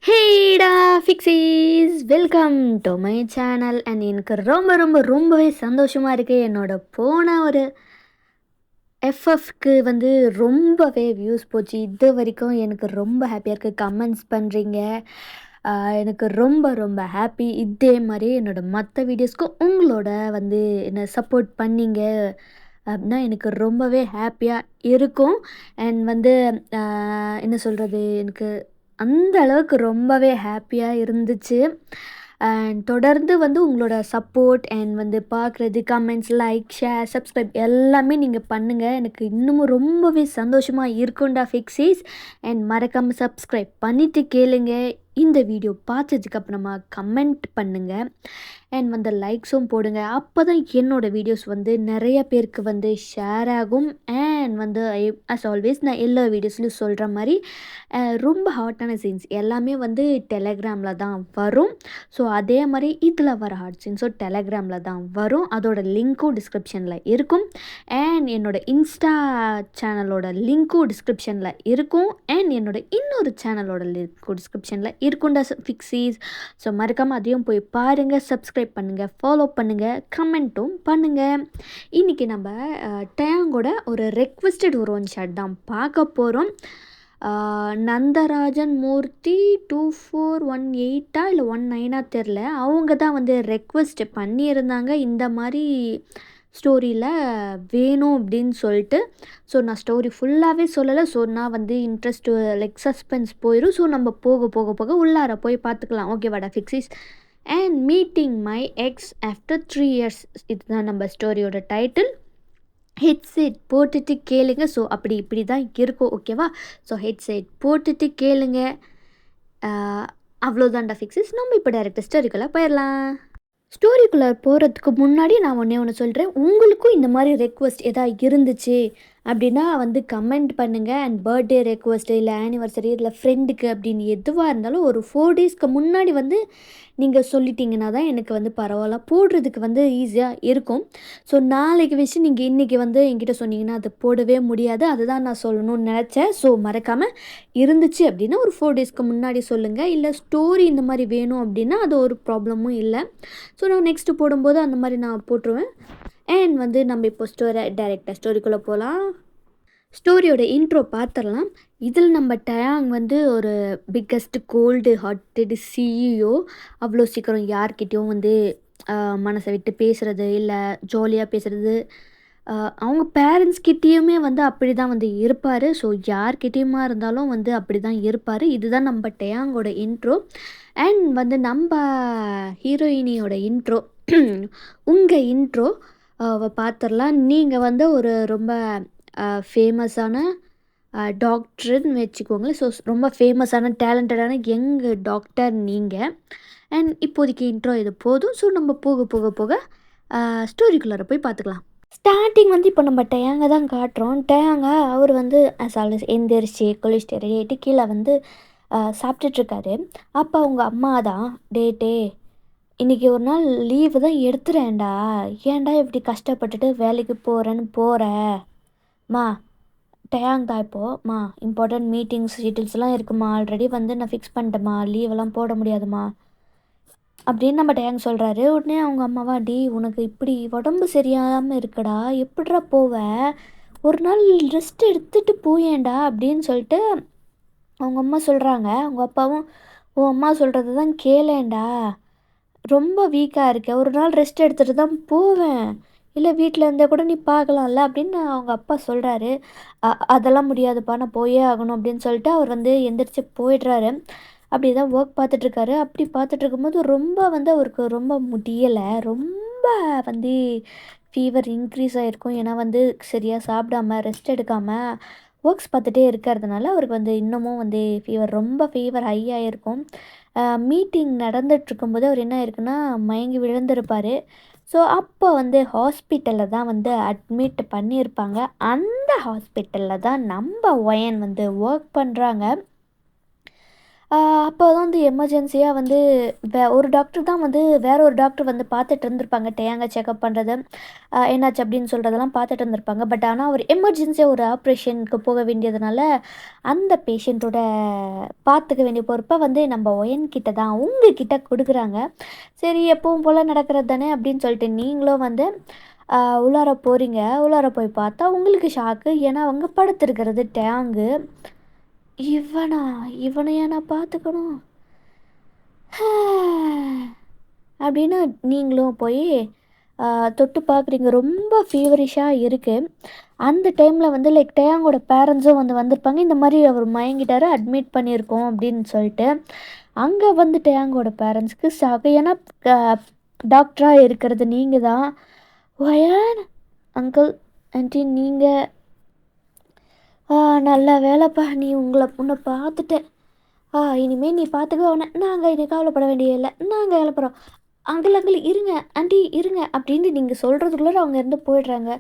ஹேடா ஃபிக்ஸீஸ் welcome to my channel. And எனக்கு ரொம்பவே சந்தோஷமாக இருக்குது. என்னோட போன ஒரு எஃப்எஃப்க்கு ரொம்பவே வியூஸ் போச்சு. இது வரைக்கும் எனக்கு ரொம்ப ஹாப்பியாக இருக்குது. கமெண்ட்ஸ் பண்ணுறீங்க, எனக்கு ரொம்ப ஹாப்பி. இதே மாதிரி என்னோடய மற்ற வீடியோஸ்க்கும் உங்களோட என்னை சப்போர்ட் பண்ணீங்க அப்படின்னா எனக்கு ரொம்பவே ஹாப்பியாக இருக்கும். அண்ட் என்ன சொல்கிறது, எனக்கு அந்த அளவுக்கு ரொம்பவே ஹாப்பியாக இருந்துச்சு. அண்ட் தொடர்ந்து உங்களோட சப்போர்ட் அண்ட் பார்க்குறது, கமெண்ட்ஸ், லைக், ஷேர், சப்ஸ்கிரைப் எல்லாமே நீங்கள் பண்ணுங்கள். எனக்கு இன்னமும் ரொம்பவே சந்தோஷமாக இருக்கும்டா ஃபிக்ஸீஸ். அண்ட் மறக்காமல் சப்ஸ்கிரைப் பண்ணிவிட்டு கேளுங்க. இந்த வீடியோ பார்த்ததுக்கப்புறமா கமெண்ட் பண்ணுங்கள் அண்ட் லைக்ஸும் போடுங்க. அப்போ தான் என்னோடய வீடியோஸ் நிறைய பேருக்கு ஷேர் ஆகும். அண்ட் ஆஸ் ஆல்வேஸ் நான் எல்லா வீடியோஸ்லையும் சொல்கிற மாதிரி ரொம்ப ஹாட்டான சீன்ஸ் எல்லாமே டெலகிராமில் தான் வரும். ஸோ அதே மாதிரி இதில் வர ஹாட் சீன்ஸும் டெலகிராமில் தான் வரும். அதோட லிங்க்கும் டிஸ்கிரிப்ஷனில் இருக்கும். அண்ட் என்னோடய இன்ஸ்டா சேனலோட லிங்க்கும் டிஸ்கிரிப்ஷனில் இருக்கும். அண்ட் என்னோடய இன்னொரு சேனலோட லிங்க்கும் டிஸ்கிரிப்ஷனில் இருக்கும்டா ஃபிக்ஸீஸ். ஸோ மறக்காமல் அதையும் போய் பாருங்கள், சப்ஸ்கிரைப் பண்ணுங்கள், ஃபாலோ பண்ணுங்கள், கமெண்ட்டும் பண்ணுங்கள். இன்றைக்கி நம்ம டயாங்கோட ஒரு ரெக்வெஸ்டட் ஒரு ஒன் ஷாட் தான் பார்க்க போகிறோம். நந்தராஜன் மூர்த்தி 2418 இல்லை 19 தெரில, அவங்க தான் ரெக்வெஸ்ட் பண்ணியிருந்தாங்க இந்த மாதிரி ஸ்டோரியில் வேணும் அப்படின்னு சொல்லிட்டு. ஸோ நான் ஸ்டோரி ஃபுல்லாகவே சொல்லலை. ஸோ நான் இன்ட்ரெஸ்ட்டு லைக் சஸ்பென்ஸ் போயிடும். ஸோ நம்ம போக உள்ளார போய் பார்த்துக்கலாம். ஓகேவாடா ஃபிக்ஸிஸ். And meeting my ex after 3 years, இதுதான் நம்ம ஸ்டோரியோட டைட்டில். ஹெட்செட் போட்டுட்டு கேளுங்க. ஸோ இப்படி தான் இருக்கும். ஓகேவா? ஸோ ஹெட்செட் போட்டுட்டு கேளுங்க. அவ்வளோதான்டா ஃபிக்ஸஸ். நம்ம இப்போ டேரக்டாக ஸ்டோரிக்குள்ளே போயிடலாம். ஸ்டோரிக்குள்ளே போகிறதுக்கு முன்னாடி நான் ஒன்று சொல்கிறேன். உங்களுக்கும் இந்த மாதிரி ரெக்வெஸ்ட் எதாவது இருந்துச்சு அப்படின்னா கமெண்ட் பண்ணுங்கள். அண்ட் பர்த்டே ரெக்வெஸ்ட்டு இல்லை ஆனிவர்சரி இல்லை ஃப்ரெண்டுக்கு அப்படின்னு எதுவாக இருந்தாலும் ஒரு 4 daysக்கு முன்னாடி நீங்கள் சொல்லிட்டீங்கன்னா தான் எனக்கு பரவாயில்ல, போடுறதுக்கு ஈஸியாக இருக்கும். ஸோ நாளைக்கு வச்சு நீங்கள் இன்றைக்கி என்கிட்ட சொன்னீங்கன்னா அது போடவே முடியாது. அதுதான் நான் சொல்லணும்னு நினச்சேன். ஸோ மறக்காமல் இருந்துச்சு அப்படின்னா ஒரு 4 daysக்கு முன்னாடி சொல்லுங்கள். இல்லை ஸ்டோரி இந்த மாதிரி வேணும் அப்படின்னா அது ஒரு ப்ராப்ளமும் இல்லை. ஸோ நான் நெக்ஸ்ட்டு போடும்போது அந்த மாதிரி நான் போட்டுருவேன். அண்ட் நம்ம இப்போ டைரெக்டாக ஸ்டோரிக்குள்ளே போகலாம். ஸ்டோரியோட இன்ட்ரோ பார்த்துடலாம். இதில் நம்ம டயாங் ஒரு பிக்கஸ்ட் கோல்டு ஹார்ட்டட் சிஇஓ. அவ்வளோ சீக்கிரம் யார்கிட்டையும் மனசை விட்டு பேசுகிறது இல்லை ஜாலியாக பேசுகிறது, அவங்க பேரண்ட்ஸ்கிட்டேயுமே அப்படி தான் இருப்பார். ஸோ யார்கிட்டேயுமா இருந்தாலும் அப்படி தான் இருப்பார். இதுதான் நம்ம டயாங்கோட இன்ட்ரோ. அண்ட் நம்ம ஹீரோயினியோட இன்ட்ரோ உங்கள் இன்ட்ரோ பார்த்துடலாம். நீங்கள் ஒரு ரொம்ப ஃபேமஸான டாக்டர்னு வச்சுக்கோங்களேன். ஸோ ரொம்ப ஃபேமஸான டேலண்டடான யங் டாக்டர் நீங்கள். அண்ட் இப்போதைக்கு இன்ட்ரோ இது போதும். ஸோ நம்ம போக ஸ்டோரிக்குள்ளார போய் பார்த்துக்கலாம். ஸ்டார்டிங் இப்போ நம்ம டயாங்க தான் காட்டுறோம். டயாங்க அவர் எந்திரிச்சு குளிச்சுட்டு ரெடி ஆகிட்டு கீழே சாப்பிட்டுட்ருக்காரு. அப்போ அவங்க அம்மா தான், டே இன்றைக்கி ஒரு நாள் லீவு தான் எடுத்துறேன்டா, ஏன்டா இப்படி கஷ்டப்பட்டுட்டு வேலைக்கு போகிறேன்னு டயாங் தான் இப்போது இம்பார்ட்டண்ட் மீட்டிங்ஸ் டீட்டெயில்ஸ்லாம் இருக்குமா, ஆல்ரெடி நான் ஃபிக்ஸ் பண்ணிட்டேம்மா, லீவெல்லாம் போட முடியாதுமா அப்படின்னு நம்ம டயாங் சொல்கிறாரு. உடனே அவங்க அம்மாவா, உனக்கு இப்படி உடம்பு சரியாமல் இருக்குடா, எப்படிடா போவேன், ஒரு நாள் ரெஸ்ட் எடுத்துகிட்டு போயேன்டா அப்படின்னு சொல்லிட்டு அவங்க அம்மா சொல்கிறாங்க. அவங்க அப்பாவும், உன் அம்மா சொல்கிறது தான் கேளேன்டா, ரொம்ப வீக்காக இருக்கேன், ஒரு நாள் ரெஸ்ட் எடுத்துகிட்டு தான் போவேன், இல்லை வீட்டில் இருந்தால் கூட நீ பார்க்கலாம்ல அப்படின்னு அவங்க அப்பா சொல்கிறாரு. அதெல்லாம் முடியாதுப்பா, நான் போயே ஆகணும் அப்படின்னு சொல்லிட்டு அவர் எந்திரிச்சு போயிடுறாரு. அப்படி தான் ஒர்க் பார்த்துட்ருக்காரு. அப்படி பார்த்துட்ருக்கும்போது ரொம்ப அவருக்கு ரொம்ப முடியலை. ரொம்ப ஃபீவர் இன்க்ரீஸ் ஆகிருக்கும். ஏன்னா சரியாக சாப்பிடாம ரெஸ்ட் எடுக்காமல் ஒர்க்ஸ் பார்த்துட்டே இருக்கிறதுனால அவருக்கு இன்னமும் ரொம்ப ஃபீவர் ஹை ஆகிருக்கும். மீட்டிங் நடந்துகிட்ருக்கும்போது அவர் என்ன ஆயிருக்குன்னா மயங்கி விழுந்திருப்பார். ஸோ அப்போ ஹாஸ்பிட்டலில் தான் அட்மிட் பண்ணியிருப்பாங்க. அந்த ஹாஸ்பிட்டலில் தான் நம்ம ஒயன் ஒர்க் பண்ணுறாங்க. அப்போ தான் வந்து எமர்ஜென்சியாக வந்து ஒரு டாக்டர் தான் வந்து வேற ஒரு டாக்டர் வந்து பார்த்துட்டு இருந்திருப்பாங்க. டேங்க செக்கப் பண்ணுறது, என்னாச்சு அப்படின்னு சொல்கிறதெல்லாம் பார்த்துட்டு இருந்திருப்பாங்க. பட் ஆனால் ஒரு எமர்ஜென்சியாக ஒரு ஆப்ரேஷனுக்கு போக வேண்டியதுனால, அந்த பேஷண்ட்டோட பார்த்துக்க வேண்டிய பொறுப்பை வந்து நம்ம ஒயன் கிட்ட தான் உங்ககிட்ட கொடுக்குறாங்க. சரி எப்பவும் போல் நடக்கிறது தானே அப்படின்னு சொல்லிட்டு நீங்களும் வந்து உள்ளார போகிறீங்க. உள்ளார போய் பார்த்தா உங்களுக்கு ஷாக்கு. ஏன்னா அவங்க படுத்திருக்கிறது டேங்கு. இவனா இவனையா நான் பார்த்துக்கணும் அப்படின்னு நீங்களும் போய் தொட்டு பார்க்குறீங்க. ரொம்ப ஃபீவரிஷாக இருக்குது. அந்த டைமில் வந்து லைக் டேங்கோட பேரண்ட்ஸும் வந்து வந்திருப்பாங்க. இந்த மாதிரி அவர் மயங்கிட்டாரு, அட்மிட் பண்ணியிருக்கோம் அப்படின்னு சொல்லிட்டு. அங்கே வந்து டேங்கோட பேரண்ட்ஸ்க்கு ஷாக்கு. ஏன்னா டாக்டராக இருக்கிறது நீங்கள் தான். ஒயன் அங்கிள் ஆண்டி நீங்கள் நல்ல வேலைப்பா, நீ உன்னை பார்த்துட்டேன். இனிமேல் நீ பார்த்துக்க உடனே நாங்கள் இனி கவலைப்பட வேண்டிய இல்லை, நாங்கள் கிளப்புறோம். அங்கிள் அங்கிள் இருங்க ஆண்டி இருங்க அப்படின்னு நீங்கள் சொல்கிறதுக்குள்ளே அவங்க இருந்து போயிடுறாங்க.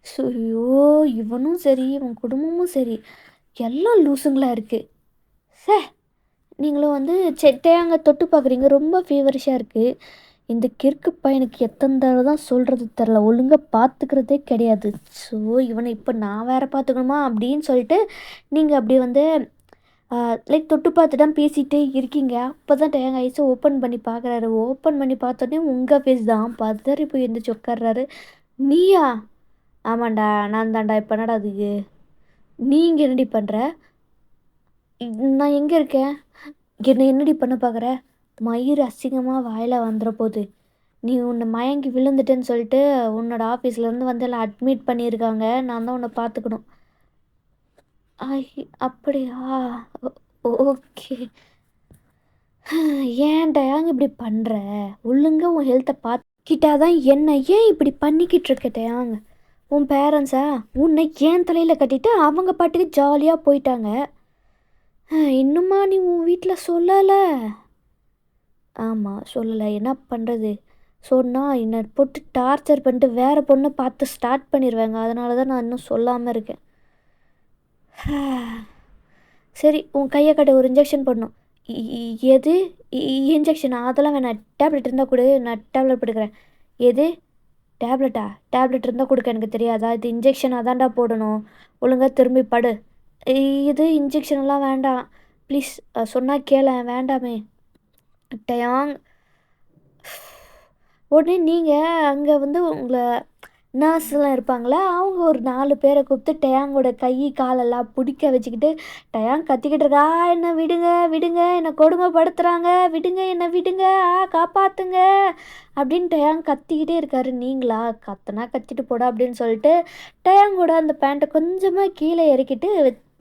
ஐயோ இவனும் சரி இவன் குடும்பமும் சரி எல்லாம் லூசுங்களாக இருக்குது. சே நீங்களும் வந்து செட்டையாங்க தொட்டு பார்க்குறீங்க. ரொம்ப ஃபீவரிஷாக இருக்குது. இந்த கிறுக்கு பையனுக்கு எத்தனை தடவை தான் சொல்கிறது தெரில, ஒழுங்காக பார்த்துக்கிறதே கிடையாது. ஸோ இவனை இப்போ நான் வேறு பார்த்துக்கணுமா அப்படின்னு சொல்லிட்டு நீங்கள் அப்படி வந்து லைக் தொட்டு பார்த்து தான் பேசிகிட்டே இருக்கீங்க. அப்போ தான் டேங்க ஐஸை ஓப்பன் பண்ணி பார்க்குறாரு. ஓப்பன் பண்ணி பார்த்தோன்னே உங்கள் ஃபேஸ் தான். பதறி போய் எழுந்திரிச்சு உட்கார்றாரு. நீயா? ஆமாண்டா நான் தான்டா. இப்போ என்னடா அதுக்கு நீங்கள் என்னடி பண்ணுற? நான் எங்கே இருக்கேன்? என்னடி பண்ண பார்க்குற? மயிர் அசிங்கமாக வாயில் வந்துட போகுது. நீ உன்னை மயங்கி விழுந்துட்டேன்னு சொல்லிட்டு உன்னோட ஆஃபீஸ்லேருந்து வந்து எல்லாம் அட்மிட் பண்ணியிருக்காங்க. நான் தான் உன்னை பார்த்துக்கணும். அப்படியா? ஓகே. ஏன்டா இப்படி பண்ணுற? ஒழுங்காக உன் ஹெல்த்தை பார்த்துக்கிட்டாதான் என்ன ஏன் இப்படி பண்ணிக்கிட்டு இருக்கட்டேங்க? உன் பேரண்ட்ஸா உன்னை ஏன் தலையில் கட்டிட்டு அவங்க பாட்டுக்கு ஜாலியாக போயிட்டாங்க. இன்னுமா நீ உன் வீட்டில் சொல்லலை? ஆமாம் சொல்லலை. என்ன பண்ணுறது? சொன்னால் என்னை போட்டு டார்ச்சர் பண்ணிட்டு வேறு பொண்ணை பார்த்து ஸ்டார்ட் பண்ணிடுவாங்க. அதனால தான் நான் இன்னும் சொல்லாமல் இருக்கேன். சரி உன் கையை கட்ட ஒரு இன்ஜெக்ஷன் போடணும். எது இன்ஜெக்ஷன்? அதெல்லாம் வேணாம். டேப்லெட் இருந்தால் கொடு, நான் டேப்லெட் போட்டுக்கிறேன். எது டேப்லெட்டா? டேப்லெட் இருந்தால் கொடுக்க எனக்கு தெரியாதா? இது இன்ஜெக்ஷன் அதான்டா போடணும். ஒழுங்காக திரும்பி படு. இது இன்ஜெக்ஷன்லாம் வேண்டாம் ப்ளீஸ். சொன்னால் கேள. வேண்டாமே டயாங். உடனே நீங்கள் அங்கே வந்து உங்களை நர்ஸ்லாம் இருப்பாங்களே அவங்க ஒரு 4 பேரை கூப்பிட்டு டயாங்கோட கை காலெல்லாம் பிடிக்க வச்சுக்கிட்டு டயாங் கத்திக்கிட்டு இருக்கா. என்னை விடுங்க விடுங்க, என்னை கொடுமைப்படுத்துகிறாங்க, விடுங்க என்னை விடுங்க, காப்பாற்றுங்க அப்படின்னு டயாங் கத்திக்கிட்டே இருக்காரு. நீங்களா கத்துனா கத்திட்டு போட அப்படின்னு சொல்லிட்டு டயாங்கோட அந்த பேண்ட்டை கொஞ்சமாக கீழே இறக்கிட்டு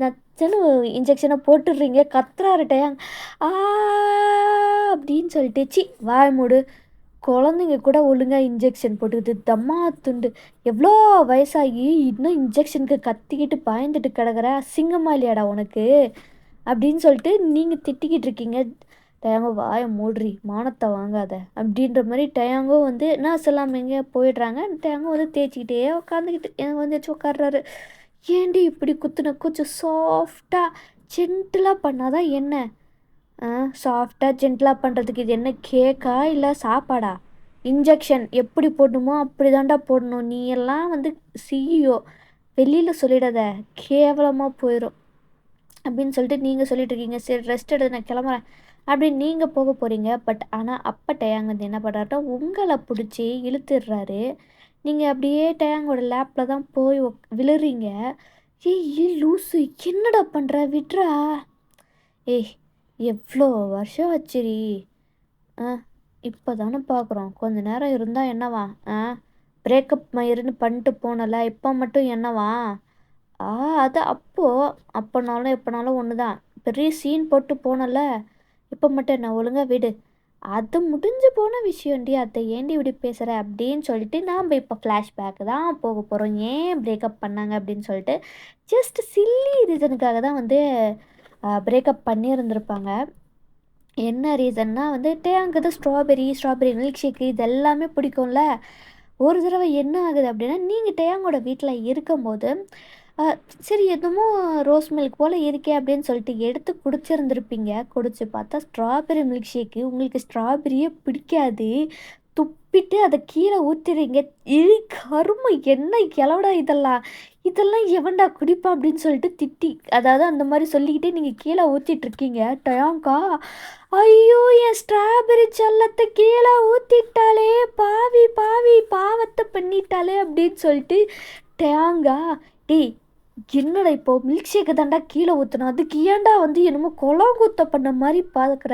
நச்சுன்னு இன்ஜெக்ஷனை போட்டுடுறீங்க. கத்துறாரு டயாங் அப்படின்னு சொல்லிட்டு. சி வாய் மூடு. குழந்தைங்க கூட ஒழுங்காக இன்ஜெக்ஷன் போட்டுக்கிட்டு தம்மா துண்டு. எவ்வளோ வயசாகி இன்னும் இன்ஜெக்ஷனுக்கு கத்திக்கிட்டு பயந்துட்டு கிடக்குற, அசிங்கமா இல்லையாடா உனக்கு அப்படின்னு சொல்லிட்டு நீங்கள் திட்டிக்கிட்டு இருக்கீங்க. டயாங்கோ வாயை மூடுறி, மானத்தை வாங்காத அப்படின்ற மாதிரி டயாங்கோ வந்து நர்ஸ் எல்லாம் எங்கே போயிடுறாங்க. டயாங்கோ வந்து தேய்ச்சிக்கிட்டே உட்காந்துக்கிட்டு வந்துச்சு உட்காடுறாரு. ஏண்டி இப்படி குத்துன? கொஞ்சம் சாஃப்டாக ஜென்டிலாக பண்ணாதான் என்ன? சாஃப்டாக ஜென்டிலாக பண்ணுறதுக்கு இது என்ன கேக்கா இல்லை சாப்பாடா? இன்ஜெக்ஷன் எப்படி போடணுமோ அப்படி தாண்டா போடணும். நீ எல்லாம் வந்து சிஇஓ, வெளியில் சொல்லிடாத, கேவலமாக போயிடும் அப்படின்னு சொல்லிட்டு நீங்கள் சொல்லிட்டு இருக்கீங்க. சரி ரெஸ்ட் எடுத்து நான் கிளம்புறேன் அப்படின்னு நீங்கள் போக போகிறீங்க. பட் ஆனால் அப்போ டயாங் வந்து என்ன பண்ணுறாருன்னா உங்களை பிடிச்சி இழுத்துடுறாரு. நீங்கள் அப்படியே டயாங்கோட லேப்பில் தான் போய் விழுறீங்க. ஏய் லூசு என்னடா பண்ணுற? விட்றா. ஏய் எவ்வளோ வருஷம் ஆச்சுரி. இப்போ தானே பார்க்குறோம். கொஞ்ச நேரம் இருந்தால் என்னவா? பிரேக்கப் மயிருன்னு பண்ணிட்டு போனல, இப்போ மட்டும் என்னவா? அது அப்போனாலும் எப்போனாலும் ஒன்று தான். பெரிய சீன் போட்டு போனல, இப்போ மட்டும் என்ன? ஒழுங்காக விடு. அது முடிஞ்சு போன விஷயம்டி, அதை ஏண்டி இப்படி பேசுகிற அப்படின்னு சொல்லிட்டு நாம் இப்போ ஃப்ளாஷ்பேக்கு தான் போக போகிறோம். ஏன் பிரேக்கப் பண்ணாங்க அப்படின்னு சொல்லிட்டு ஜஸ்ட் சில்லி ரீசனுக்காக தான் வந்து பிரேக்கப் பண்ணியிருந்திருப்பாங்க. என்ன ரீசன்னா வந்து டேங்கு தான் ஸ்ட்ராபெரி மில்க் ஷேக்கு இது எல்லாமே பிடிக்கும்ல. ஒரு தடவை என்ன ஆகுது அப்படின்னா நீங்கள் டேங்கோட வீட்டில் இருக்கும்போது அ சரி என்னமோ ரோஸ் மில்க் போல இருக்கே அப்படின்னு சொல்லிட்டு எடுத்து குடிச்சிருந்திருப்பீங்க. குடிச்சு பார்த்தா ஸ்ட்ராபெர்ரி மில்க் ஷேக்கு. உங்களுக்கு ஸ்ட்ராபெர்ரியே பிடிக்காது. துப்பிட்டு அத கீழ ஊத்துறீங்க. கருமம்! என்ன எலவுடா இதெல்லாம்? இதெல்லாம் எவன்டா குடிப்பான்? அப்படின்னு சொல்லிட்டு திட்டி அதாவது அந்த மாரி சொல்லிக்கிட்டே நீங்க கீழ ஊத்திட்டுருக்கீங்க. டயாங்கா, ஐயோ! என் ஸ்ட்ராபெர்ரி செல்லத்த கீழ ஊத்திட்டாளே! பாவி பாவி! பாவத்த பண்ணிட்டாளே! அப்படின்னு சொல்லிட்டு டயாங்கா, டேய் என்னடா இப்போ மில்க் ஷேக்க தான்டா கீழ ஊத்துன. அதுக்கு ஏன்டா வந்து என்னமோ கொலாங்குத்த பண்ண மாரி பாக்குற?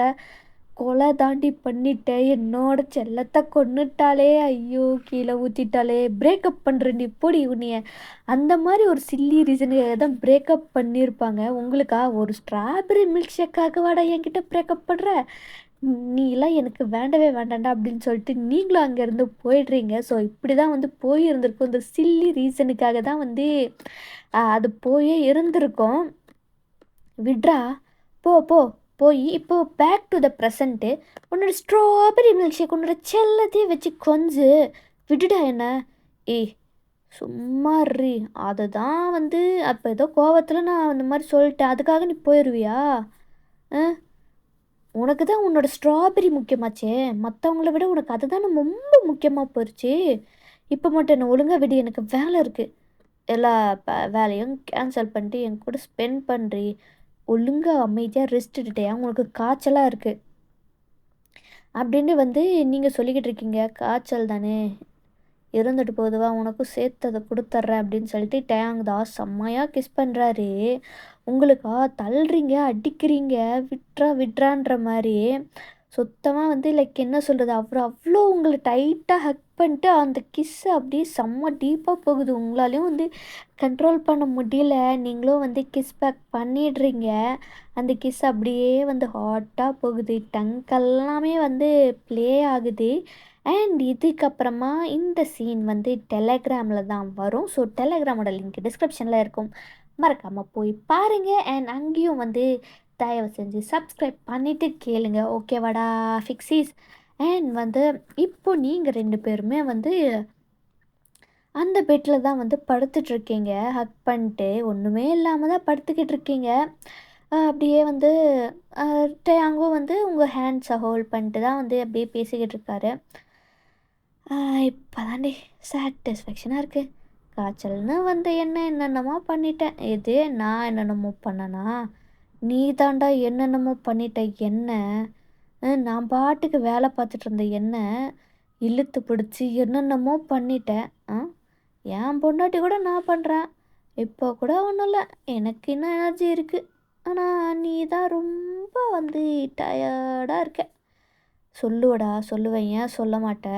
கொலை தாண்டி பண்ணிட்டேன். என்னோட செல்லத்த கொன்னுட்டாளே! ஐயோ! கீழ ஊத்திட்டாளே! பிரேக்கப் பண்றேன்டி போடி உன்னைய. அந்த மாரி ஒரு சில்லி ரீசனுக்காக தான் பிரேக்கப் பண்ணியிருப்பாங்க. உங்களுக்கா ஒரு ஸ்ட்ராபெர்ரி மில்க் ஷேக்காகவாடா என்கிட்ட பிரேக்கப் பண்ற? நீலாம் எனக்கு வேண்டவே வேண்டாம்டா அப்படின்னு சொல்லிட்டு நீங்களும் அங்கேருந்து போயிடுறீங்க. ஸோ இப்படி தான் வந்து போயிருந்திருக்கும். இந்த சில்லி ரீசனுக்காக தான் வந்து அது போயே இருந்திருக்கும். விட்றா! போ போ போய் இப்போ பேக் டு த ப்ரெசன்ட்டு. உன்னோட ஸ்ட்ராபெர்ரி மில்க் ஷேக் உன்னோட செல்லத்தையே வச்சு கொஞ்சு. விடுடா என்ன. ஏய் சும்மா இருடி. அதுதான் வந்து அப்போ ஏதோ கோவத்துல நான் அந்த மாரி சொல்லிட்டேன். அதுக்காக நீ போயிருவியா? அ உனக்கு தான் உன்னோட ஸ்ட்ராபெர்ரி முக்கியமாச்சே! மத்தவங்கள விட உனக்கு அதுதானே ரொம்ப முக்கியமா போயிருச்சு. இப்போ மட்டும் என்ன ஒழுங்கா விடு. எனக்கு வேலை இருக்கு. எல்லா வேலையும் கேன்சல் பண்ணிட்டு என் கூட ஸ்பெண்ட் பண்ணுறி. ஒழுங்கா அமைதியாக ரெஸ்ட் எடுட்டியா? உனக்கு காய்ச்சலா இருக்கு. அப்படின்னு வந்து நீங்க சொல்லிக்கிட்டு இருக்கீங்க. காய்ச்சல் தானே! இருந்துட்டு போகுது வா! உனக்கும் சேர்த்து அத குடுத்துர்றேன் அப்படின்னு சொல்லிட்டு டேங் தான் செம்மையா கிஸ் பண்றாரு. உங்களுக்கா தள்ளுறீங்க, அடிக்கிறீங்க, விட்றா விட்றான்ற மாரி. சுத்தமா வந்து லைக் என்ன சொல்றது? அவரு அவ்ளோ உங்கள டைட்டா ஹக் பண்ணிட்டு அந்த கிஸ் அப்படியே செம்ம டீப்பா போகுது. உங்களாலயும் வந்து கண்ட்ரோல் பண்ண முடியல. நீங்களும் வந்து கிஸ் பேக் பண்ணிடுறீங்க. அந்த கிஸ் அப்படியே வந்து ஹாட்டா போகுது. டங்க் எல்லாமே வந்து ப்ளே ஆகுது. அண்ட் இதுக்கப்புறமா இந்த சீன் வந்து டெலகிராமில தான் வரும். ஸோ டெலகிராமோட லிங்க் டிஸ்கிரிப்ஷனில் இருக்கும். மறக்காமல் போய் பாருங்க. அண்ட் அங்கேயும் வந்து தயவு செஞ்சு சப்ஸ்கிரைப் பண்ணிவிட்டு கேளுங்க. ஓகேவாடா ஃபிக்ஸீஸ்? அண்ட் வந்து இப்போ நீங்கள் 2 பேருமே வந்து அந்த பெட்ல தான் வந்து படுத்துட்ருக்கீங்க. ஹக் பண்ணிட்டு ஒன்றுமே இல்லாம தான் படுத்துக்கிட்டு இருக்கீங்க. அப்படியே வந்து அ டேயாங்கும் வந்து உங்கள் ஹேண்ட்ஸை ஹோல்ட் பண்ணிட்டு தான் வந்து அப்படியே பேசிக்கிட்டு இருக்காரு. இப்போ தாண்டி சாட்டிஸ்ஃபேக்ஷனாக இருக்குது. காய்ச்சல்னு வந்து என்னென்னமோ பண்ணிட்டேன். எது நான் என்னென்னமோ பண்ணனா? நீ தான்டா என்னென்னமோ பண்ணிட்ட என்ன. நான் பாட்டுக்கு வேலை பார்த்துட்டு இருந்த என்ன இழுத்து பிடிச்சி என்னென்னமோ பண்ணிட்டேன். என் பொண்டாட்டி கூட நான் பண்ணுறேன். இப்போ கூட ஒன்றும் இல்லை. எனக்கு இன்னும் எனர்ஜி இருக்குது. ஆனால் நீ தான் ரொம்ப வந்து டயர்டாக இருக்க. சொல்லுவடா சொல்லுவேன். ஏன் சொல்ல மாட்ட?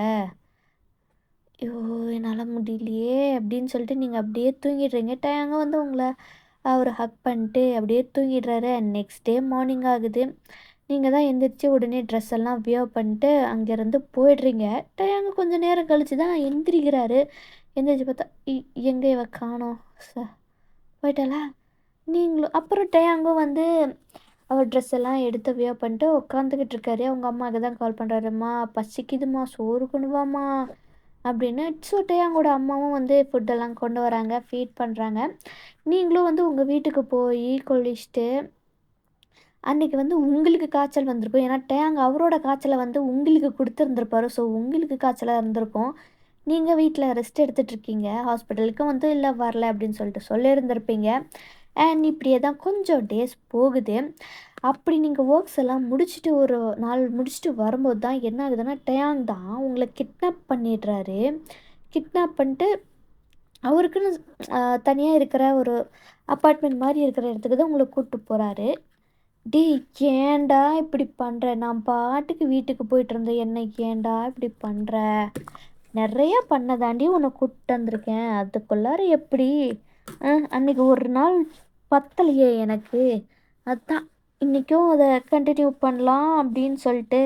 ஐயோ! என்னால முடியலையே அப்படின்னு சொல்லிட்டு நீங்க அப்படியே தூங்கிடுறீங்க. டயங்க வந்து உங்கள அவரு ஹக் பண்ணிட்டு அப்படியே தூங்கிடுறாரு. அண்ட் நெக்ஸ்ட் டே மார்னிங் ஆகுது. நீங்க தான் எந்திரிச்சு உடனே ட்ரெஸ் எல்லாம் வியர் பண்ணிட்டு அங்கேருந்து போயிடுறீங்க. டயங்க கொஞ்சம் நேரம் கழிச்சு தான் எந்திரிக்கிறாரு. எந்திரிச்சு பார்த்தா, எங்க இவ காணோம்? போயிட்டாளா? நீங்களும் அப்புறம் டயாங்கும் வந்து அவர் ட்ரெஸ் எல்லாம் எடுத்து வியர் பண்ணிட்டு உட்காந்துக்கிட்டு இருக்காரு. அவங்க அம்மாவுக்கு தான் கால் பண்ணுறாரு. "அம்மா பசிக்குதும்மா, சோறு கொண்டு வாம்மா" அப்படின்னு. ஸோ டயாங்கோட அம்மாவும் வந்து ஃபுட்டெல்லாம் கொண்டு வராங்க, ஃபீட் பண்ணுறாங்க. நீங்களும் வந்து உங்கள் வீட்டுக்கு போய் குளிச்சுட்டு அன்னைக்கு வந்து உங்களுக்கு காய்ச்சல் வந்திருக்கும். ஏன்னா டேங் அவரோட காய்ச்சல வந்து உங்களுக்கு குடுத்துருந்துருப்பாரு. ஸோ உங்களுக்கு காய்ச்சலா இருந்திருக்கும். நீங்க வீட்ல ரெஸ்ட் எடுத்துட்டுருக்கீங்க. ஹாஸ்பிட்டலுக்கும் வந்து இல்ல வரல அப்படின்னு சொல்லிட்டு சொல்லியிருந்திருப்பீங்க. அண்ட் இப்படியே தான் கொஞ்சம் டேஸ் போகுது. அப்படி நீங்க ஒர்க்ஸ் எல்லாம் முடிச்சுட்டு ஒரு நாள் முடிச்சுட்டு வரும்போது தான் என்ன ஆகுதுன்னா, டேங் தான் உங்கள கிட்னாப் பண்ணிடுறாரு. கிட்னாப் பண்ணிட்டு அவருக்குன்னு தனியா இருக்கிற ஒரு அப்பார்ட்மெண்ட் மாரி இருக்கிற இடத்துக்கு தான் உங்கள கூட்டு போறாரு. டேய்! ஏன்டா இப்படி பண்ற? நான் பாட்டுக்கு வீட்டுக்கு போயிட்டுருந்தேன். என்ன ஏன்டா இப்படி பண்ற? நெறைய பண்ண தாண்டி உன்ன கூட்டு வந்திருக்கேன். அதுக்குள்ளார எப்படி? அன்னைக்கு ஒரு நாள் பத்தலையே எனக்கு. அதான் இன்னைக்கும் அத கன்டின்யூ பண்ணலாம் அப்படின்னு சொல்லிட்டு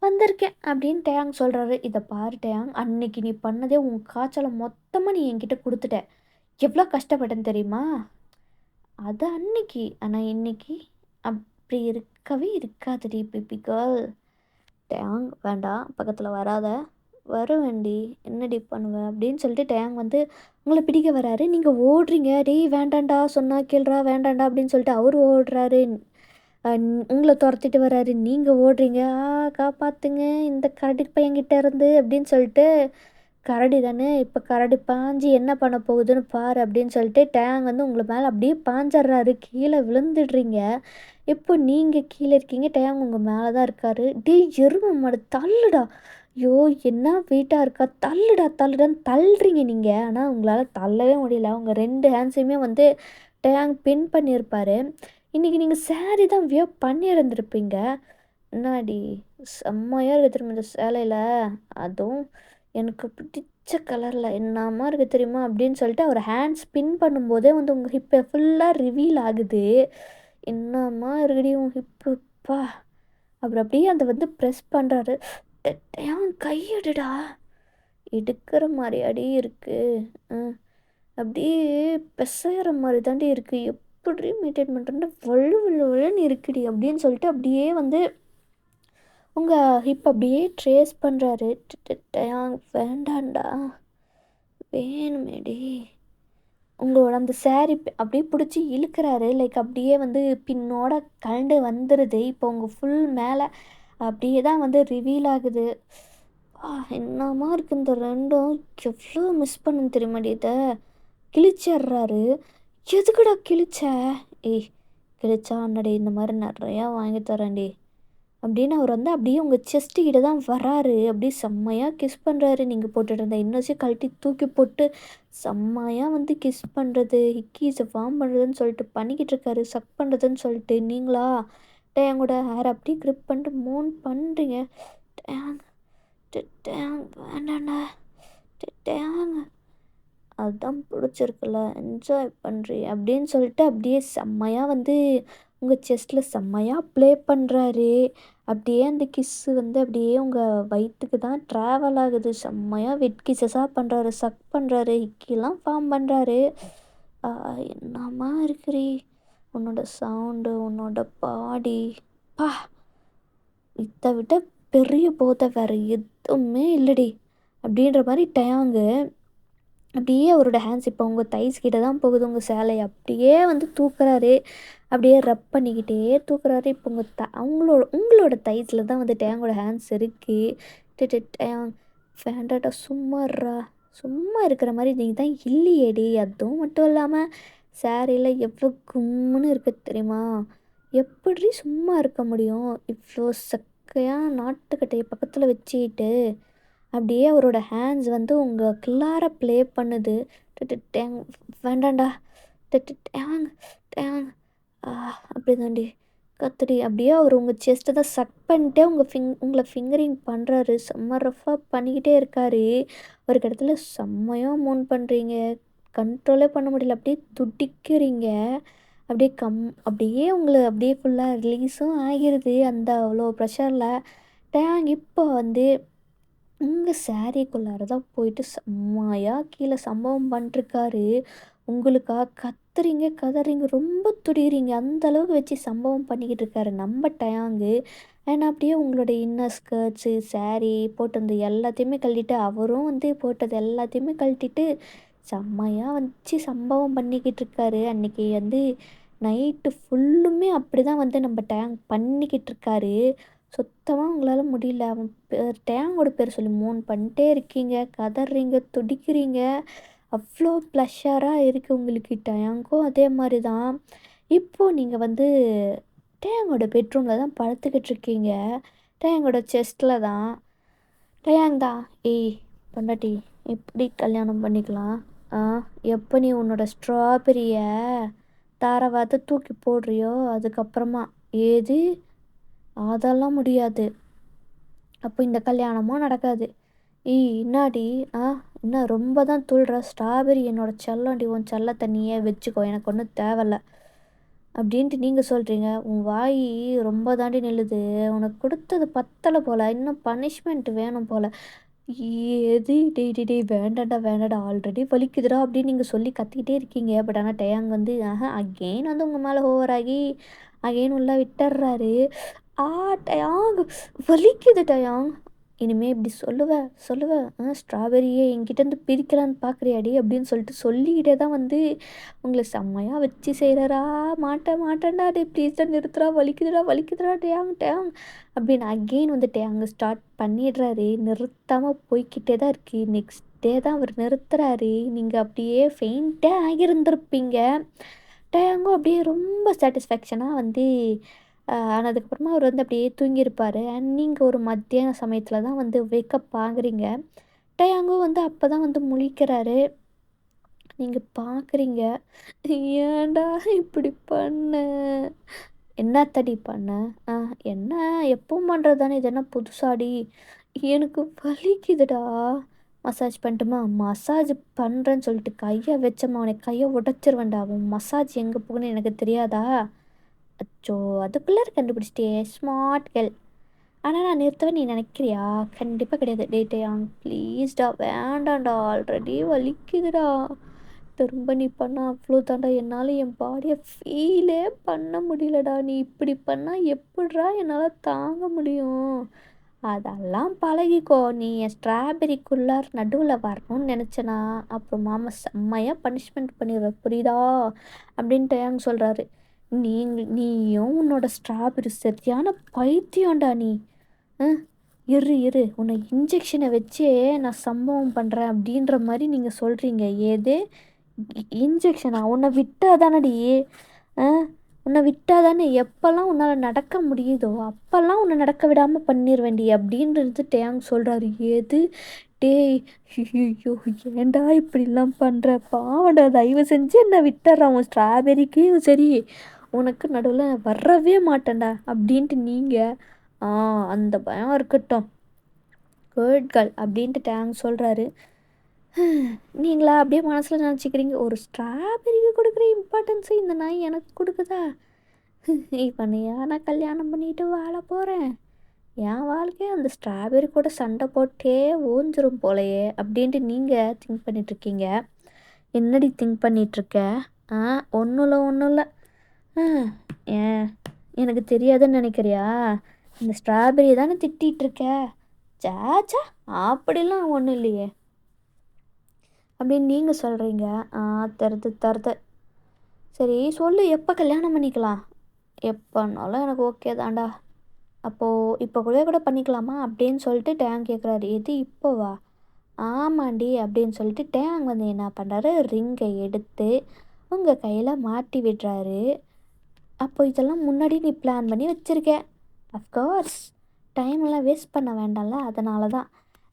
வந்திருக்கேன் அப்படின்னு டேங் சொல்றாரு. இத பாரு டேங், அன்னைக்கு நீ பண்ணதே உன் காய்ச்சல மொத்தமா நீ என்கிட்ட குடுத்துட்ட. எவ்வளோ கஷ்டப்பட்டேன்னு தெரியுமா? அது அன்னைக்கு. ஆனா இன்னைக்கு அப்படி இருக்கவே இருக்காதுடி பேபி கேர்ள். டேங் வேண்டாம், பக்கத்துல வராத. வருவேன்டி. என்னடி பண்ணுவ? அப்படின்னு சொல்லிட்டு டேங் வந்து உங்கள பிடிக்க வராரு. நீங்க ஓடுறீங்க. "டேய் வேண்டான்டா, சொன்னா கேளுடா, வேண்டான்டா" அப்படின்னு சொல்லிட்டு அவரு ஓடுறாரு. உங்கள தொரத்திட்டு வராரு. நீங்க ஓடுறீங்க. காப்பாத்துங்க இந்த கரடி பையன்கிட்ட இருந்து" அப்படின்னு சொல்லிட்டு, "கரடி தானே, இப்ப கரடி பாஞ்சு என்ன பண்ண போகுதுன்னு பாரு" அப்படின்னு சொல்லிட்டு டேங் வந்து உங்கள மேல அப்படியே பாஞ்சர்றாரு. கீழ விழுந்துடுறீங்க. இப்போ நீங்க கீழ இருக்கீங்க. டேங் உங்க மேல தான் இருக்காரு. "டேய் எரும மாடு தள்ளுடா! ஐயோ! என்ன வெயிட்டா இருக்கா! தள்ளுடா, தள்ளுடான்னு" தள்ளுறீங்க நீங்க. ஆனா உங்களால தள்ளவே முடியல. உங்க 2 ஹேண்ட்ஸையுமே வந்து டேங் பின் பண்ணியிருப்பாரு. இன்னைக்கு நீங்க சாரி தான் வியர் பண்ணியிருந்திருப்பீங்க. என்னாடி செம்மையா இருக்கு தெரியுமா இந்த சேலையில? அதுவும் எனக்கு பிடிச்ச கலர்ல என்னம்மா இருக்கு தெரியுமா? அப்படின்னு சொல்லிட்டு அவர் ஹேண்ட் ஸ்பின் பண்ணும்போதே வந்து உங்க ஹிப் ஃபுல்லா ரிவீல் ஆகுது. என்னம்மா இருக்குடி உன் ஹிப்பு அப்பா! அவரு அப்படியே அத வந்து பிரஸ் பண்றாரு. "டேய் கையெடுடா!" எடுக்கிற மாரியாடி இருக்கு. அ. அப்படியே பெசையிற மாரி தாண்டி இருக்கு. எப்புட்ரி மெயின்டெயின் பண்றேன்னா, வழு வழு வழுன்னு இருக்குடி அப்படின்னு சொல்லிட்டு அப்படியே வந்து உங்க ஹிப் அப்படியே ட்ரேஸ் பண்றாரு. வேண்டான்டா, வேணுமேடி. உங்களோட அந்த சாரி அப்படியே பிடிச்சி இழுக்கிறாரு. லைக் அப்படியே வந்து பின்னோட கழண்டு வந்துருது. இப்போ உங்க ஃபுல் மேல அப்படியே தான் வந்து ரிவீல் ஆகுது. என்னம்மா இருக்கு இந்த 2ம். எவ்வளோ மிஸ் பண்ணேன் தெரியுமாடி இத. கிழிச்சர்றாரு. "எதுக்குடா கிழிச்ச?" "ஏய் கிழிச்சா அண்ணாடி இந்த மாரி நெறையா வாங்கி தரேன்டி" அப்படின்னு அவர் வந்து அப்படியே உங்க செஸ்ட் கிட்ட தான் வராரு. அப்படியே செம்மையா கிஸ் பண்றாரு. நீங்க போட்டுட்டு இருந்த இன்னர்ஸையும் கழட்டி தூக்கி போட்டு செம்மையா வந்து கிஸ் பண்றது, ஹிக்கீஸ ஃபார்ம் பண்றதுன்னு சொல்லிட்டு பண்ணிக்கிட்டு இருக்காரு. சக் பண்றதுன்னு சொல்லிட்டு நீங்களா டேங்கோட ஹேர் அப்படியே கிரிப் பண்ணிட்டு மோன் பண்றீங்க. டேங் டேங் வேண்டான்டா டேங் அதான் பிடிச்சிருக்குல்ல, என்ஜாய் பண்றியே அப்படின்னு சொல்லிட்டு அப்படியே செம்மையா வந்து உங்க செஸ்ட்ல செம்மையா ப்ளே பண்றாரு. அப்படியே அந்த கிஸ்ஸு வந்து அப்படியே உங்க வயித்துக்கு தான் ட்ராவல் ஆகுது. செம்மையா வெட் கிஸ்ஸஸா பண்றாரு. சக் பண்றாரு. ஹிக்கிலாம் ஃபார்ம் பண்றாரு. ஆ என்னம்மா இருக்குடி! உன்னோட சவுண்டு, உன்னோட பாடி ப்பா! இத விட பெரிய போதை வேற எதுவுமே இல்லடி! அப்படின்ற மாரி டயாங்கு அப்படியே அவரோட ஹேண்ட்ஸ் இப்போ உங்க தைஸ் கிட்ட தான் போகுது. உங்க சேலைய அப்படியே வந்து தூக்குறாரு. அப்படியே ரப் பண்ணிக்கிட்டே தூக்குறாரு. இப்போ உங்களோட தைஸ்ல தான் வந்து டேங்கோட ஹேண்ட்ஸ் இருக்கு. டேங் வேண்டாடா சும்மா இருடா. சும்மா இருக்கிற மாரி நீ தான் இல்லையேடி. அதுவும் மட்டும் இல்லாம சாரில எவ்வளோ கும்முன்னு இருக்கு தெரியுமா? எப்புட்ரி சும்மா இருக்க முடியும்? இவ்ளோ சக்கையா நாட்டுக்கட்டைய பக்கத்துல வச்சுக்கிட்டு. அப்படியே அவரோட ஹேண்ட்ஸ் வந்து உங்க கில்லார ப்ளே பண்ணுது. டேங் வேண்டான்டா. டேங் டேங் ஆ அப்படிதான்டி கத்துடி. அப்படியே அவர் உங்க செஸ்ட்ட தான் சக் பண்ணிட்டே உங்கள ஃபிங்கரிங் பண்றாரு. செம்ம ரஃப்பா பண்ணிக்கிட்டே இருக்காரு. ஒரு இடத்துல செம்மையா மூன் பண்றீங்க. கண்ட்ரோலே பண்ண முடியல. அப்படியே துடிக்கிறீங்க. அப்படியே அப்படியே உங்கள அப்படியே ஃபுல்லா ரிலீஸும் ஆகிருது. அந்த அவ்வளோ ப்ரெஷர்ல. டேங் இப்போ வந்து உங்க சாரிக்குள்ளார தான் போயிட்டு செம்மையா கீழே சம்பவம் பண்ணிட்டுருக்காரு. உங்களுக்கா கத்துறீங்க, கதறீங்க, ரொம்ப துடிக்கிறீங்க. அந்த அளவுக்கு வச்சு சம்பவம் பண்ணிக்கிட்டு இருக்காரு நம்ம டயாங்கு. அண்ட் அப்படியே உங்களுடைய இன்னர் ஸ்கர்ட்ஸு, சாரி போட்டிருந்த எல்லாத்தையுமே கழட்டிட்டு, அவரும் வந்து போட்டது எல்லாத்தையுமே கழட்டிட்டு, செம்மையா வச்சு சம்பவம் பண்ணிக்கிட்டு இருக்காரு. அன்னைக்கு வந்து நைட்டு ஃபுல்லுமே அப்படிதான் வந்து நம்ம டேங் பண்ணிக்கிட்டு இருக்காரு. சுத்தமா உங்களால முடியல. அவன் டேங்கோட பேர் சொல்லி மூன் பண்ணிட்டே இருக்கீங்க, கதறீங்க, துடிக்கிறீங்க. அவ்வளோ ப்ளஷரா இருக்கு உங்களுக்கு. டேங்க்கும் அதே மாரி தான். இப்போ நீங்க வந்து டேங்கோட பெட்ரூம்ல தான் படுத்துக்கிட்டு இருக்கீங்க. டேங்கோட செஸ்ட்ல தான். டேங் தான், "ஏய் பொண்டாட்டி எப்படி கல்யாணம் பண்ணிக்கலாம்? ஆ எப்போ நீ உன்னோட ஸ்ட்ராபெரிய தாரவாத்து தூக்கி போடுறியோ, அதுக்கப்புறமா." "ஏது? அதெல்லாம் முடியாது. அப்போ இந்த கல்யாணமும் நடக்காது." "ஏய் என்னாடி? என்ன ரொம்ப தான் துள்ளுற? ஸ்ட்ராபெர்ரி என்னோட செல்லம்டி. உன் செல்லத்த நீயே வச்சுக்கோ. எனக்கு ஒன்றும் தேவையில்ல." அப்படின்ட்டு நீங்க சொல்றீங்க. உன் வாய் ரொம்ப தாண்டி நில்லுது. உனக்கு கொடுத்தது பத்தல போல. இன்னும் பனிஷ்மெண்ட் வேணும் போல. "எது? டேய் டேய் டேய் வேண்டான்டா வேண்டான்டா. ஆல்ரெடி வலிக்குதுடா" அப்படின்னு நீங்க சொல்லி கத்திக்கிட்டே இருக்கீங்க. பட் ஆனா டயாங் வந்து அகெயின் வந்து உங்க மேல ஓவர் ஆகி அகெயின் உள்ள விட்டுர்றாரு. டயாங் வலிக்குது டயாங். இனிமே இப்படி சொல்லுவ ஸ்ட்ராபெரியே என்கிட்டேருந்து பிரிக்கலான்னு பார்க்குறியாடி அப்படின்னு சொல்லிட்டு சொல்லிக்கிட்டே தான் வந்து உங்களை செம்மையாக வச்சு செய்கிறாரா. மாட்டேன்டா டே ப்ளீஸ்டா நிறுத்துறா, வலிக்குதுடா டேயாங் டேயாங் அப்படின்னு அகெயின் வந்து டேயாங்க ஸ்டார்ட் பண்ணிடுறாரு. நிறுத்தாமல் போய்க்கிட்டே தான் இருக்கு. நெக்ஸ்ட் டே தான் அவர் நிறுத்துறாரு. நீங்கள் அப்படியே ஃபெயின்ட்டே ஆகியிருந்திருப்பீங்க. டேயாங்கும் அப்படியே ரொம்ப சாட்டிஸ்ஃபேக்ஷனாக வந்து ஆனதுக்கப்புறமா அவர் வந்து அப்படியே தூங்கியிருப்பார். அண்ட் நீங்கள் ஒரு மத்தியான சமயத்தில் தான் வந்து வேக்கப் ஆகுறீங்க. டயாங்கோ வந்து அப்போ தான் வந்து முழிக்கிறாரு. நீங்கள் பார்க்குறீங்க, ஏன்டா இப்படி பண்ண? என்னத்தடி பண்ண? ஆ என்ன எப்பவும் பண்ணுறது தானே, இது என்ன புதுசாடி? எனக்கு வலிக்குதுடா. மசாஜ் பண்ணட்டுமா? மசாஜ் பண்ணுறேன்னு சொல்லிட்டு கையை வச்சம்மா அவனை கையை உடச்சிருவேன்டா. அவன் மசாஜ் எங்கே போகுன்னு எனக்கு தெரியாதா? அச்சோ! அதுக்குள்ளார கண்டுபிடிச்சிட்டியே ஸ்மார்ட் கேர்ள். ஆனா நான் நிறுத்துவேன்னு நீ நினைக்கிறியா? கண்டிப்பா கிடையாது. டேய் டேயாங் ப்ளீஸ்டா வேண்டாம்டா. ஆல்ரெடி வலிக்குதுடா. திரும்ப நீ பண்ணா அவ்வளோதான்டா. என்னால் என் பாடியை ஃபீலே பண்ண முடியலடா. நீ இப்படி பண்ணா எப்புட்றா என்னால் தாங்க முடியும்? அதெல்லாம் பழகிக்கோ. நீ என் ஸ்ட்ராபெர்ரிக்குள்ளார நடுவில் வரணும்னு நினச்சேனா, அப்புறம் மாமா செம்மையாக பனிஷ்மெண்ட் பண்ணிடுவேன் புரியுதா? அப்படின்னு டேயாங் சொல்கிறாரு. நீயும் உன்னோட ஸ்ட்ராபெர்ரி சரியான பைத்தியம்டா நீ. அ இரு உன்னை இன்ஜெக்ஷனை வச்சே நான் சம்பவம் பண்ணுறேன் அப்படின்ற மாதிரி நீங்கள் சொல்கிறீங்க. ஏது இன்ஜெக்ஷனா? உன்னை விட்டா தானடி. ஆ உன்னை விட்டா தானே எப்போல்லாம் உன்னால் நடக்க முடியுதோ அப்போல்லாம் உன்னை நடக்க விடாமல் பண்ணிடுவேண்டி அப்படின்றது டேங் சொல்கிறாரு. ஏது டேய் ஐயோ ஏன்டா இப்படிலாம் பண்ணுற? பாவடா தயவு செஞ்சு என்னை விட்டுறான். உன் ஸ்ட்ராபெரிக்கும் சரி உனக்கு நடுவில் வரவே மாட்டேன்டா அப்படின்ட்டு நீங்கள் அந்த பயம் இருக்கட்டும். குட் கேர்ள் அப்படின்ட்டு டேங் சொல்கிறாரு. நீங்களா அப்படியே மனசில் நினச்சிக்கிறீங்க, ஒரு ஸ்ட்ராபெரிக்கு கொடுக்குற இம்பார்ட்டன்ஸு இந்த நாய் எனக்கு கொடுக்குதா? இவனையா நான் கல்யாணம் பண்ணிட்டு வாழ போகிறேன்? என் வாழ்க்கையே அந்த ஸ்ட்ராபெரி கூட சண்டை போட்டே ஓஞ்சிரும் போலையே அப்படின்ட்டு நீங்கள் திங்க் பண்ணிகிட்ருக்கீங்க. என்னடி திங்க் பண்ணிகிட்ருக்க? ஒன்றும் இல்லை. ஏன் எனக்கு தெரியாதுன்னு நினைக்கிறியா? இந்த ஸ்ட்ராபெரி தானே திட்டிகிட்ருக்க. சாச்சா அப்படிலாம் ஒன்றும் இல்லையே அப்படின்னு நீங்கள் சொல்கிறீங்க. தருது. சரி சொல்லு, எப்போ கல்யாணம் பண்ணிக்கலாம்? எப்போனாலும் எனக்கு ஓகே தான்டா. அப்போது இப்போ கூட பண்ணிக்கலாமா அப்படின்னு சொல்லிட்டு டேங் கேட்குறாரு. எது இப்போவா? ஆமாண்டி அப்படின்னு சொல்லிட்டு டேங் வந்து என்ன பண்ணுறாரு, ரிங்கை எடுத்து உங்கள் கையில் மாட்டி விடுறாரு. அப்போ இதெல்லாம் முன்னாடி நீ பிளான் பண்ணி வச்சுருக்க. அஃப்கோர்ஸ் டைமெல்லாம் வேஸ்ட் பண்ண வேண்டாம்ல, அதனால தான்.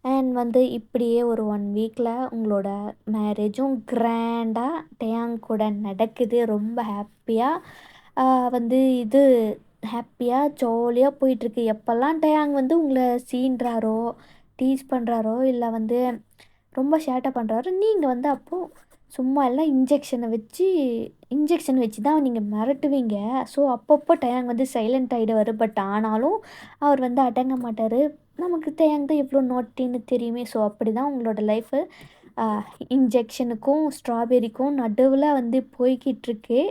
அண்ட் வந்து இப்படியே ஒரு 1 வீக்கில் உங்களோட மேரேஜும் கிராண்டாக டேயாங் கூட நடக்குது. ரொம்ப ஹாப்பியாக வந்து இது ஹாப்பியாக ஜாலியாக போயிட்டுருக்கு. எப்போல்லாம் டேயாங் வந்து உங்களை சீன்றாரோ, டீஸ் பண்ணுறாரோ, இல்லை வந்து ரொம்ப சேட்டை பண்ணுறாரோ, நீங்கள் வந்து அப்போது சும்மா எல்லாம் இன்ஜெக்ஷன் வச்சு தான் நீங்கள் மிரட்டுவீங்க. ஸோ அப்பப்போ டேயாங் வந்து சைலண்ட் ஆகிடுவார். பட் ஆனாலும் அவர் வந்து அடங்க மாட்டார். நமக்கு டேயாங் தான் எவ்வளோ நோட்டின்னு தெரியுமே. ஸோ அப்படி தான் உங்களோட லைஃபு இன்ஜெக்ஷனுக்கும் ஸ்ட்ராபெரிக்கும் நடுவில் வந்து போய்கிட்டுருக்கு.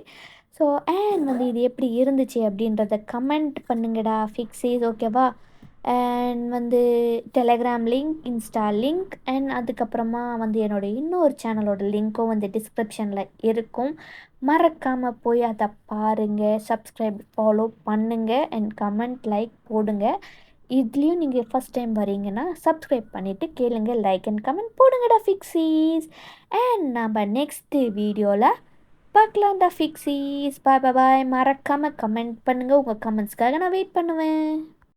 ஸோ அண்ட் வந்து இது எப்படி இருந்துச்சு அப்படின்றத கமெண்ட் பண்ணுங்கடா ஃபிக்ஸிஸ், ஓகேவா? அண்ட் வந்து Telegram link, Insta link and அதுக்கப்புறமா வந்து என்னோடய இன்னொரு சேனலோட லிங்க்கும் வந்து டிஸ்கிரிப்ஷனில் இருக்கும். மறக்காமல் போய் அதை பாருங்கள், சப்ஸ்கிரைப் ஃபாலோ பண்ணுங்கள் அண்ட் கமெண்ட் லைக் போடுங்க. இதுலேயும் நீங்கள் ஃபஸ்ட் டைம் வரீங்கன்னா சப்ஸ்கிரைப் பண்ணிவிட்டு கேளுங்க, லைக் அண்ட் கமெண்ட் போடுங்கடா ஃபிக்ஸீஸ். அண்ட் நம்ம நெக்ஸ்ட்டு வீடியோவில் பார்க்கலாம்டா ஃபிக்ஸீஸ். பாய் பாய். மறக்காமல் கமெண்ட் பண்ணுங்கள். உங்கள் கமெண்ட்ஸ்க்காக நான் வெயிட் பண்ணுவேன்.